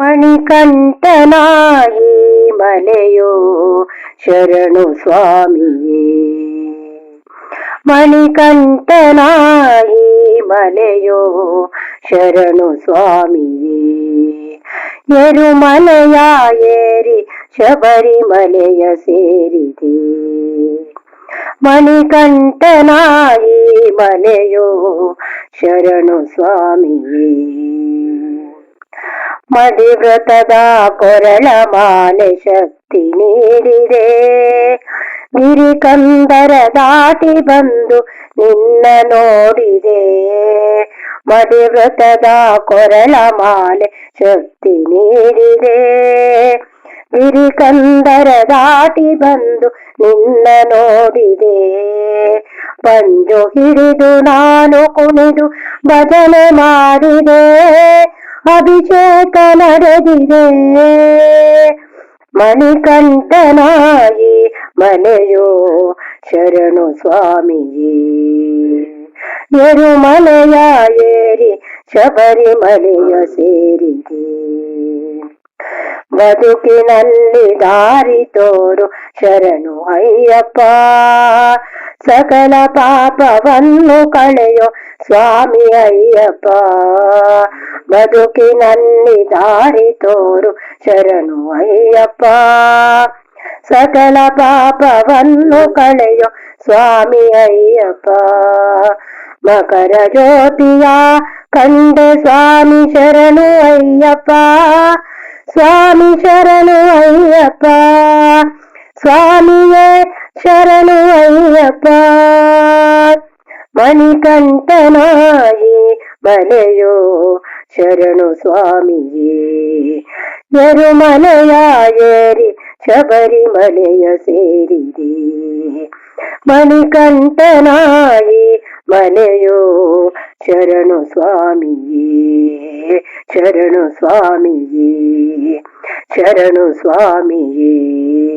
ಮಣಿಕಂಠನಾಗಿ ಮಲೆಯೋ ಶರಣು ಸ್ವಾಮಿಯೇ. ಮಣಿಕಂಠನಾಗಿ ಮಲೆಯೋ ಶರಣು ಸ್ವಾಮಿಯೇ. ಎರುಮಲೆಯ ಏರಿ ಶಬರಿಮಲೆಯ ಸೇರಿದೆ. ಮಣಿಕಂಠನಾಗಿ ಮಲೆಯೋ ಶರಣು ಸ್ವಾಮಿಯೇ. ಮದಿವ್ರತದ ಕೊರಳ ಮಾಲೆ ಶಕ್ತಿ ನೀಡಿದೆ. ಗಿರಿಕಂದರ ದಾಟಿ ಬಂದು ನಿನ್ನ ನೋಡಿದೆ. ಮದಿವ್ರತದ ಕೊರಳ ಮಾಲೆ ಶಕ್ತಿ ನೀಡಿದೆ. ಗಿರಿಕಂದರ ದಾಟಿ ಬಂದು ನಿನ್ನ ನೋಡಿದೆ. ಪಂಜು ಹಿಡಿದು ನಾನು ಕುಣಿದು ಭಜನೆ ಮಾಡಿದೆ. ಅಭಿಷೇಕ ನಡೆದಿದೆ. ಮಣಿಕಂಠನಾಗಿ ಮಲೆಯೋ ಶರಣು ಸ್ವಾಮಿಯೇ. ಎರುಮಲೆಯ ಏರಿ ಶಬರಿಮಲೆಯ ಸೇರಿದೆ. ಬದುಕಿನಲ್ಲಿ ದಾರಿ ತೋರು ಶರಣು ಅಯ್ಯಪ್ಪ. ಸಕಲ ಪಾಪವನ್ನು ಕಳೆಯೋ ಸ್ವಾಮಿ ಅಯ್ಯಪ್ಪ. ಬದುಕಿನಲ್ಲಿ ದಾರಿ ತೋರು ಶರಣು ಅಯ್ಯಪ್ಪ. ಸಕಲ ಪಾಪವನ್ನು ಕಳೆಯೋ ಸ್ವಾಮಿ ಅಯ್ಯಪ್ಪ. ಮಕರ ಜ್ಯೋತಿಯ ಕಂಡೆ ಸ್ವಾಮಿ ಶರಣು ಅಯ್ಯಪ್ಪ. ಸ್ವಾಮಿ ಶರಣು ಅಯ್ಯಪ್ಪ. ಸ್ವಾಮಿಯೇ ಶರಣು ಅಯ್ಯಪ್ಪ. ಮಣಿಕಂಠನಾಗಿ ಮಲೆಯೋ ಶರಣು ಸ್ವಾಮಿಯೇ. ಎರುಮಲೆಯ ಏರಿ ಶಬರಿಮಲೆಯ ಸೇರಿದೆ. ಮಣಿಕಂಠನಾಗಿ ಮಲೆಯೋ ಶರಣು ಸ್ವಾಮಿಯೇ. ಶರಣು ಸ್ವಾಮಿಯೇ. ಶರಣು ಸ್ವಾಮಿಯೇ.